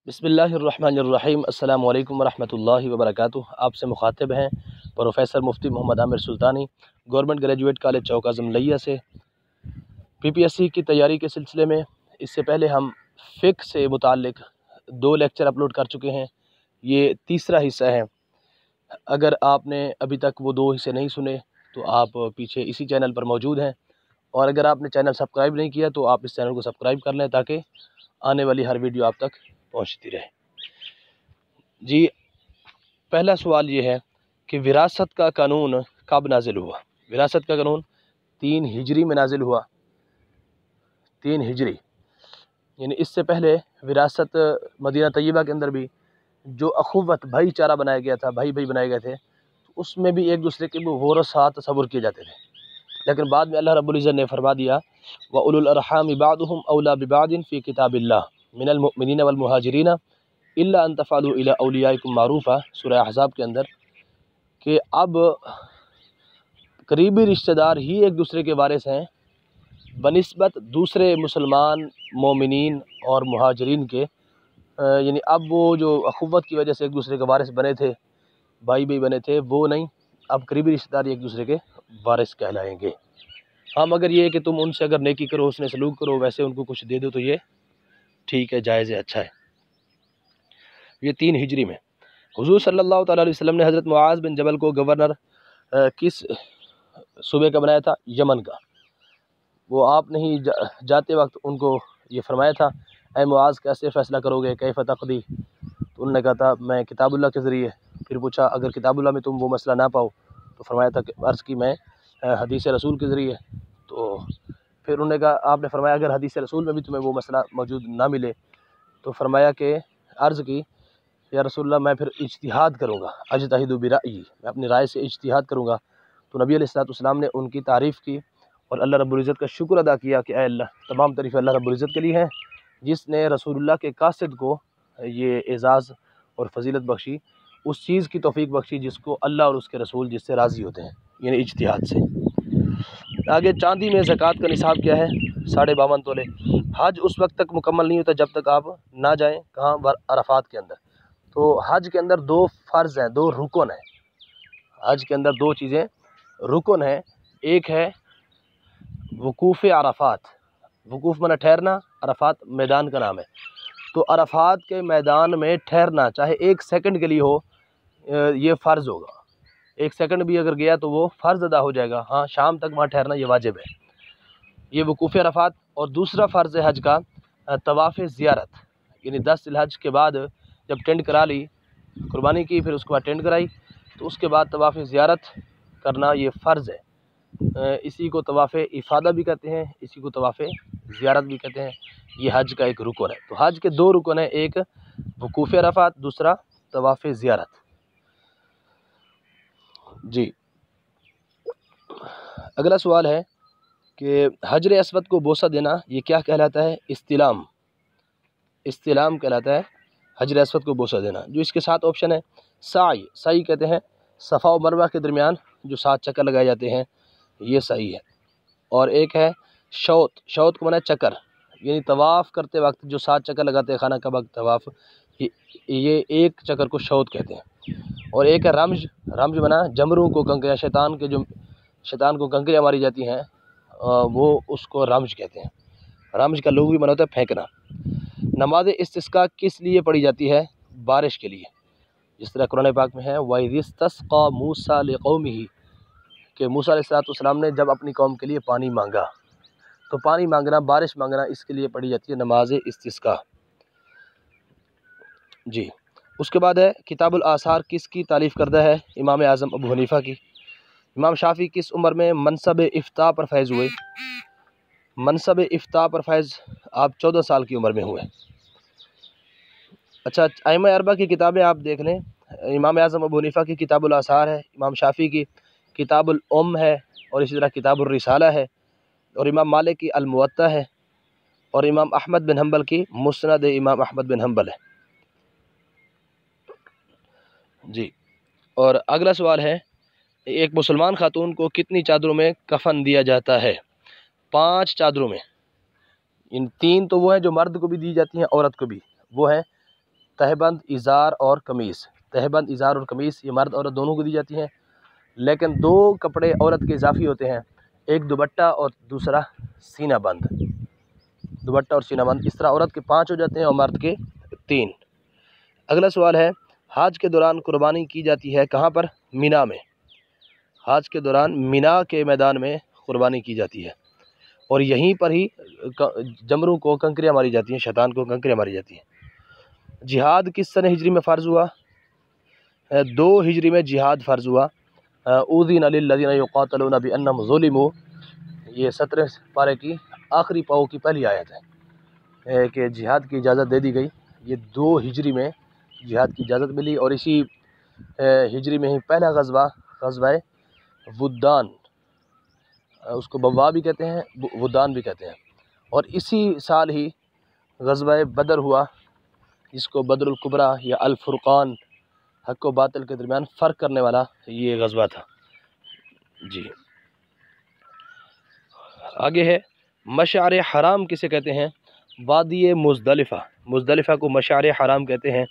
بسم اللہ الرحمن الرحیم۔ السلام علیکم ورحمۃ اللہ وبرکاتہ۔ آپ سے مخاطب ہیں پروفیسر مفتی محمد عامر سلطانی، گورنمنٹ گریجویٹ کالج چوک اعظم لیا سے۔ پی پی ایس سی کی تیاری کے سلسلے میں اس سے پہلے ہم فقہ سے متعلق 2 لیکچر اپلوڈ کر چکے ہیں، یہ تیسرا حصہ ہے۔ اگر آپ نے ابھی تک وہ 2 حصے نہیں سنے تو آپ پیچھے اسی چینل پر موجود ہیں، اور اگر آپ نے چینل سبسکرائب نہیں کیا تو آپ اس چینل کو سبسکرائب کر لیں تاکہ آنے والی ہر ویڈیو آپ تک پہنچتی رہے۔ جی، پہلا سوال یہ ہے کہ وراثت کا قانون کب نازل ہوا؟ وراثت کا قانون 3 ہجری میں نازل ہوا۔ 3 ہجری یعنی اس سے پہلے وراثت مدینہ طیبہ کے اندر بھی جو اخوت بھائی چارہ بنایا گیا تھا، بھائی بنائے گئے تھے، اس میں بھی ایک دوسرے کے ورثہ تصور کیے جاتے تھے، لیکن بعد میں اللہ رب العزت نے فرما دیا وَأُولُو الْأَرْحَامِ بَعْضُهُمْ أَوْلَىٰ بِبَعْضٍ فِي كِتَابِ اللَّهِ مِنَ الْمُؤْمِنِينَ وَالْمُهَاجِرِينَ إِلَّا أَن تَفْعَلُوا إِلَىٰ أَوْلِيَائِكُمْ مَعْرُوفًا، سورہ احزاب کے اندر، کہ اب قریبی رشتہ دار ہی ایک دوسرے کے وارث ہیں بنسبت دوسرے مسلمان مومنین اور مہاجرین کے، یعنی اب وہ جو اخوت کی وجہ سے ایک دوسرے کے وارث بنے تھے، بھائی بنے تھے، وہ نہیں، اب قریبی رشتہ دار ایک دوسرے کے وارث کہلائیں گے۔ ہاں، مگر یہ کہ تم ان سے اگر نیکی کرو، حسن سلوک کرو، ویسے ان کو کچھ دے دو تو یہ ٹھیک ہے، جائز ہے، اچھا ہے۔ یہ 3 ہجری میں حضور صلی اللہ تعالیٰ علیہ وسلم نے حضرت معاذ بن جبل کو گورنر کس صوبے کا بنایا تھا؟ یمن کا۔ وہ آپ نے ہی جاتے وقت ان کو یہ فرمایا تھا اے معاذ کیسے فیصلہ کرو گے، کیف تقضی؟ تو انہوں نے کہا تھا میں کتاب اللہ کے ذریعے۔ پھر پوچھا اگر کتاب اللہ میں تم وہ مسئلہ نہ پاؤ تو فرمایا تھا کہ عرض کی میں حدیث رسول کے ذریعے۔ تو پھر انہوں نے کہا، آپ نے فرمایا اگر حدیث رسول میں بھی تمہیں وہ مسئلہ موجود نہ ملے تو فرمایا کہ عرض کی یا رسول اللہ میں پھر اجتہاد کروں گا، اجتہد برأیی، میں اپنی رائے سے اجتہاد کروں گا۔ تو نبی علیہ السلام نے ان کی تعریف کی اور اللہ رب العزت کا شکر ادا کیا کہ اے اللہ، تمام تعریف اللہ رب العزت کے لیے ہیں جس نے رسول اللہ کے قاصد کو یہ اعزاز اور فضیلت بخشی، اس چیز کی توفیق بخشی جس کو اللہ اور اس کے رسول جس سے راضی ہوتے ہیں، یعنی اجتہاد سے۔ آگے چاندی میں زکوٰۃ کا نصاب کیا ہے؟ 52.5 تولے۔ حج اس وقت تک مکمل نہیں ہوتا جب تک آپ نہ جائیں کہاں؟ عرفات کے اندر۔ تو حج کے اندر 2 فرض ہیں، 2 رکن ہیں۔ حج کے اندر 2 چیزیں رکن ہیں، ایک ہے وقوف عرفات، وقوف معنی ٹھہرنا، عرفات میدان کا نام ہے، تو عرفات کے میدان میں ٹھہرنا چاہے 1 سیکنڈ کے لیے ہو، یہ فرض ہوگا۔ 1 سیکنڈ بھی اگر گیا تو وہ فرض ادا ہو جائے گا، ہاں شام تک وہاں ٹھہرنا یہ واجب ہے، یہ وقوف عرفات۔ اور دوسرا فرض ہے حج کا طواف زیارت، یعنی 10 ذی الحج کے بعد جب ٹینڈ کرا لی، قربانی کی، پھر اس کے بعد ٹینڈ کرائی، تو اس کے بعد طواف زیارت کرنا یہ فرض ہے۔ اسی کو طواف افاضہ بھی کہتے ہیں، اسی کو طواف زیارت بھی کہتے ہیں، یہ حج کا ایک رکن ہے۔ تو حج کے 2 رکن ہیں، ایک وقوف عرفات، دوسرا طواف زیارت۔ جی، اگلا سوال ہے کہ حجر اسود کو بوسہ دینا یہ کیا کہلاتا ہے؟ استلام، استلام کہلاتا ہے حجر اسود کو بوسہ دینا۔ جو اس کے 7 آپشن ہے، سعی، سعی کہتے ہیں صفا و مروہ کے درمیان جو 7 چکر لگائے جاتے ہیں، یہ سعی ہے۔ اور ایک ہے شوط، شوط کو معنی ہے چکر، یعنی طواف کرتے وقت جو 7 چکر لگاتے ہیں خانہ کعبہ کا طواف، یہ ایک چکر کو شوط کہتے ہیں۔ اور ایک ہے رمج، رمج معنی جمروں کو کنکریاں، شیطان کو کنکریاں ماری جاتی ہیں، وہ اس کو رمج کہتے ہیں۔ رمج کا لغوی معنی ہوتا ہے پھینکنا۔ نماز استسقاء کس لیے پڑھی جاتی ہے؟ بارش کے لیے، جس طرح قرآن پاک میں ہے وَإِذِ اسْتَسْقَىٰ مُوسَىٰ لِقَوْمِهِ، کہ موسیٰ علیہ السلام نے جب اپنی قوم کے لیے پانی مانگا، تو پانی مانگنا، بارش مانگنا، اس کے لیے پڑھی جاتی ہے نماز استسقاء۔ جی، اس کے بعد ہے کتاب الآثار کس کی تالیف کردہ ہے؟ امام اعظم ابو حنیفہ کی۔ امام شافعی کس عمر میں منصب افتاء پر فائز ہوئے؟ منصب افتاء پر فائز آپ 14 سال کی عمر میں ہوئے۔ اچھا، ائمہ 4 کی کتابیں آپ دیکھ لیں، امام اعظم ابو حنیفہ کی کتاب الآثار ہے، امام شافعی کی کتاب الام ہے، اور اسی طرح کتاب الرسالہ ہے، اور امام مالک کی الموطا ہے، اور امام احمد بن حنبل کی مسند امام احمد بن حنبل ہے۔ جی، اور اگلا سوال ہے ایک مسلمان خاتون کو کتنی چادروں میں کفن دیا جاتا ہے؟ 5 چادروں میں۔ ان 3 تو وہ ہیں جو مرد کو بھی دی جاتی ہیں، عورت کو بھی، وہ ہیں تہبند ازار اور قمیص، تہبند ازار اور قمیص یہ مرد عورت دونوں کو دی جاتی ہیں، لیکن دو کپڑے عورت کے اضافی ہوتے ہیں، ایک دوپٹہ اور دوسرا سینہ بند، دوپٹہ اور سینہ بند، اس طرح عورت کے 5 ہو جاتے ہیں اور مرد کے 3۔ اگلا سوال ہے حج کے دوران قربانی کی جاتی ہے کہاں پر؟ مینا میں، حج کے دوران مینا کے میدان میں قربانی کی جاتی ہے، اور یہیں پر ہی جمروں کو کنکریاں ماری جاتی ہیں، شیطان کو کنکریاں ماری جاتی ہیں۔ جہاد کس سنہ ہجری میں فرض ہوا؟ 2 ہجری میں جہاد فرض ہوا۔ اذن للذین یقاتلون بانہم ظلموا، یہ 17 پارے کی آخری پاؤ کی پہلی آیت ہے کہ جہاد کی اجازت دے دی گئی۔ یہ 2 ہجری میں جہاد کی اجازت ملی، اور اسی ہجری میں ہی پہلا غزوہ ودان، اس کو بوا بھی کہتے ہیں، ودان بھی کہتے ہیں، اور اسی سال ہی غزوہ بدر ہوا، جس کو بدر الکبریٰ یا الفرقان، حق و باطل کے درمیان فرق کرنے والا یہ غزوہ تھا۔ جی آگے ہے مشعر حرام کسے کہتے ہیں؟ وادی مزدلفہ، مزدلفہ کو مشعر حرام کہتے ہیں۔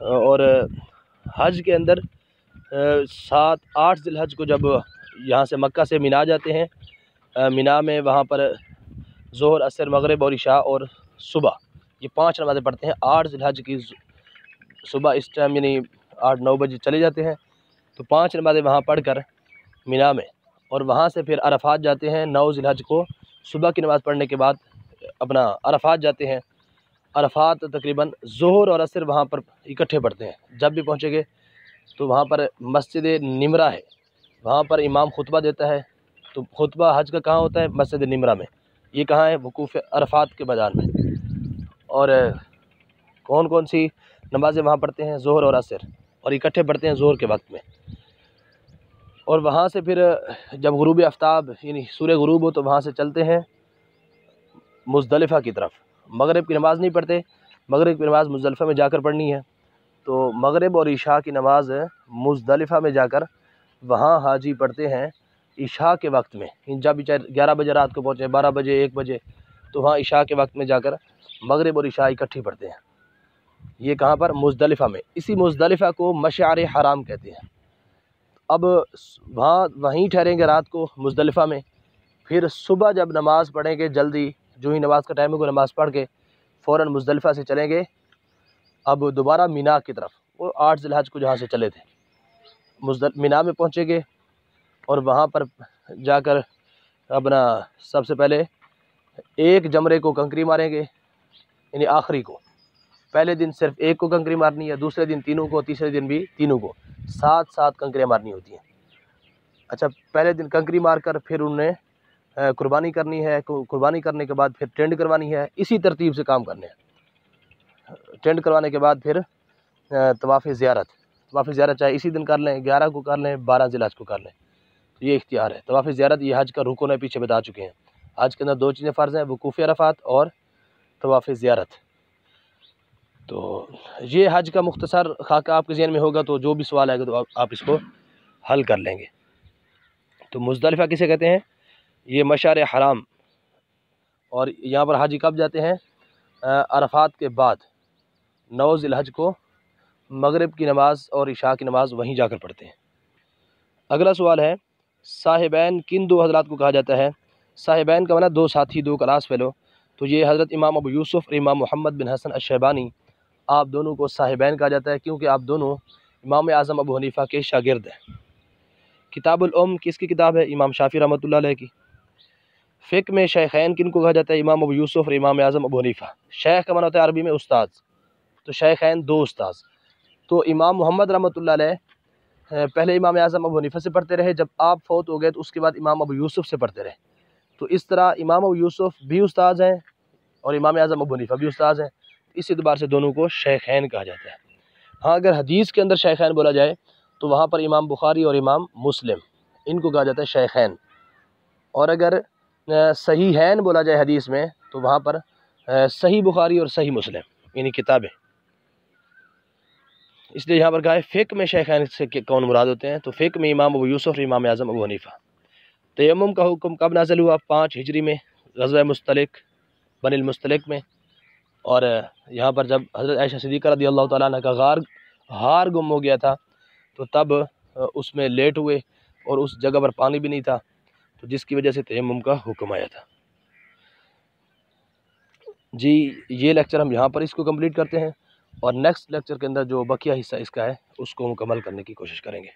اور حج کے اندر 7-8 ذی الحج کو جب یہاں سے مکہ سے مینا جاتے ہیں، مینا میں وہاں پر ظہر، عصر، مغرب اور عشاء اور صبح، یہ 5 نمازیں پڑھتے ہیں۔ 8 ذی الحج کی صبح اس ٹائم یعنی 8-9 بجے چلے جاتے ہیں، تو 5 نمازیں وہاں پڑھ کر مینا میں، اور وہاں سے پھر عرفات جاتے ہیں۔ 9 ذی الحج کو صبح کی نماز پڑھنے کے بعد اپنا عرفات جاتے ہیں۔ عرفات تقریباً ظہر اور عصر وہاں پر اکٹھے پڑھتے ہیں۔ جب بھی پہنچیں گے تو وہاں پر مسجد نمرہ ہے، وہاں پر امام خطبہ دیتا ہے، تو خطبہ حج کا کہاں ہوتا ہے؟ مسجد نمرہ میں۔ یہ کہاں ہے؟ وقوف عرفات کے میدان میں۔ اور کون کون سی نمازیں وہاں پڑھتے ہیں؟ ظہر اور عصر، اور اکٹھے پڑھتے ہیں ظہر کے وقت میں۔ اور وہاں سے پھر جب غروب آفتاب یعنی سورج غروب ہو تو وہاں سے چلتے ہیں مزدلفہ کی طرف۔ مغرب کی نماز نہیں پڑھتے، مغرب کی نماز مزدلفہ میں جا کر پڑھنی ہے، تو مغرب اور عشاء کی نماز مزدلفہ میں جا کر وہاں حاجی پڑھتے ہیں عشاء کے وقت میں۔ جب 11 بجے رات کو پہنچے، 12 بجے، 1 بجے، تو وہاں عشاء کے وقت میں جا کر مغرب اور عشاء اکٹھی پڑھتے ہیں۔ یہ کہاں پر؟ مزدلفہ میں۔ اسی مزدلفہ کو مشعر حرام کہتے ہیں۔ اب وہیں ٹھہریں گے رات کو مزدلفہ میں، پھر صبح جب نماز پڑھیں گے جلدی، جو ہی نماز کا ٹائم ہوگا نماز پڑھ کے فوراً مزدلفہ سے چلیں گے اب دوبارہ مینا کی طرف، وہ 8 ذی الحج کو جہاں سے چلے تھے۔ مینا میں پہنچیں گے اور وہاں پر جا کر اپنا سب سے پہلے ایک جمرے کو کنکری ماریں گے، یعنی آخری کو۔ پہلے دن صرف ایک کو کنکری مارنی ہے، دوسرے دن تینوں کو، تیسرے دن بھی تینوں کو، 7 کنکریاں مارنی ہوتی ہیں۔ اچھا، پہلے دن کنکری مار کر پھر انہیں قربانی کرنی ہے، قربانی کرنے کے بعد پھر ٹینڈ کروانی ہے، اسی ترتیب سے کام کرنے ہیں۔ ٹینڈ کروانے کے بعد پھر طواف زیارت، طواف زیارت چاہے اسی دن کر لیں، 11 کو کر لیں، 12 ذی الحج کو کر لیں، تو یہ اختیار ہے۔ طواف زیارت یہ حج کا رکن ہے، پیچھے بتا چکے ہیں۔ حج کے اندر 2 چیزیں فرض ہیں، وقوف عرفات اور طواف زیارت۔ تو یہ حج کا مختصر خاکہ آپ کے ذہن میں ہوگا، تو جو بھی سوال آئے گا تو آپ اس کو حل کر لیں گے۔ تو مزدلفہ کسے کہتے ہیں؟ یہ مشعر حرام، اور یہاں پر حاجی کب جاتے ہیں؟ عرفات کے بعد 9 ذی الحج کو مغرب کی نماز اور عشاء کی نماز وہیں جا کر پڑھتے ہیں۔ اگلا سوال ہے صاحبین کن 2 حضرات کو کہا جاتا ہے؟ صاحبین کا معنی 2 ساتھی، 2 کلاس فیلو، تو یہ حضرت امام ابو یوسف اور امام محمد بن حسن الشیبانی، آپ دونوں کو صاحبین کہا جاتا ہے، کیونکہ آپ دونوں امام اعظم ابو حنیفہ کے شاگرد ہیں۔ کتاب الام کس کی کتاب ہے؟ امام شافعی رحمۃ اللہ علیہ کی۔ فقہ میں شیخین کن کو کہا جاتا ہے؟ امام ابو یوسف اور امام اعظم ابو حنیفہ۔ شیخ کا معنی ہوتا ہے عربی میں استاد، تو شیخین 2 استاذ، تو امام محمد رحمۃ اللہ علیہ پہلے امام اعظم ابو حنیفہ سے پڑھتے رہے، جب آپ فوت ہو گئے تو اس کے بعد امام ابو یوسف سے پڑھتے رہے، تو اس طرح امام ابو یوسف بھی استاذ ہیں اور امام اعظم ابو حنیفہ بھی استاذ ہیں، اس اعتبار سے دونوں کو شیخین کہا جاتا ہے۔ ہاں، اگر حدیث کے اندر شیخین بولا جائے تو وہاں پر امام بخاری اور امام مسلم، ان کو کہا جاتا ہے شیخین، اور اگر صحیحین بولا جائے حدیث میں تو وہاں پر صحیح بخاری اور صحیح مسلم یعنی کتابیں۔ اس لیے یہاں پر کہا ہے فقہ میں شیخین سے کون مراد ہوتے ہیں؟ تو فقہ میں امام ابو یوسف اور امام اعظم ابو حنیفہ۔ تیمم کا حکم کب نازل ہوا؟ 5 ہجری میں، غزوہ مستلق، بنی المستلق میں۔ اور یہاں پر جب حضرت عائشہ صدیقہ رضی اللہ تعالیٰ عنہ کا ہار گم ہو گیا تھا تو تب اس میں لیٹ ہوئے اور اس جگہ پر پانی بھی نہیں تھا، تو جس کی وجہ سے تیمم کا حکم آیا تھا۔ جی یہ لیکچر ہم یہاں پر اس کو کمپلیٹ کرتے ہیں، اور نیکسٹ لیکچر کے اندر جو بقیہ حصہ اس کا ہے اس کو مکمل کرنے کی کوشش کریں گے۔